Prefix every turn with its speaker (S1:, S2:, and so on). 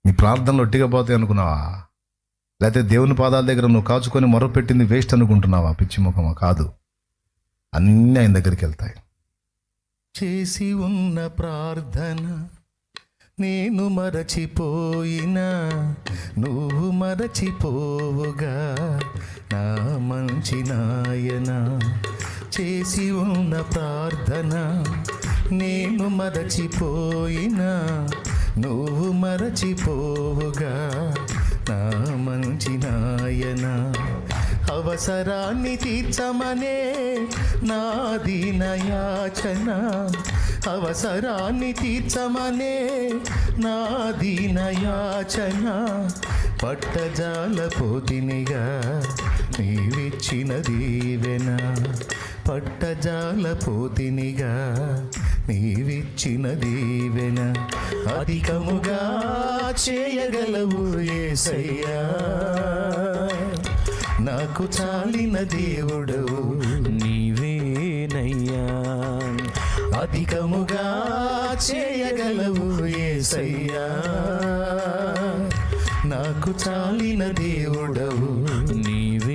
S1: నీ ప్రార్థనలు ఒట్టిగా పోతాయి అనుకున్నావా? లేకపోతే దేవుని పాదాల దగ్గర నువ్వు కాచుకొని మొరపెట్టింది వేస్ట్ అనుకుంటున్నావా? పిచ్చి ముఖమా? కాదు, అన్నీ ఆయన దగ్గరికి వెళ్తాయి. చేసి ఉన్న ప్రార్థన నేను మరచిపోయినా నువ్వు మరచిపోవుగా నా మంచి నాయన. చేసి ఉన్న ప్రార్థన నేను మరచిపోయినా నువ్వు మరచిపోవుగా నా మంచి నాయన. అవసరాన్ని తీర్చమనే నా దీనయాచన, అవసరాన్ని తీర్చమనే నా దీనయాచన. పట్టజాలపోతినిగా నీవిచ్చిన దీవెన, పట్టజాలపోతినిగా నీవిచ్చిన దీవెన. అధికముగా చేయగలవు యేసయ్యా, నాకు చాలిన దేవుడవు నీవేనయ్యా. అధికముగా చేయగలవు యేసయ్యా, నాకు చాలిన దేవుడవు నీవే.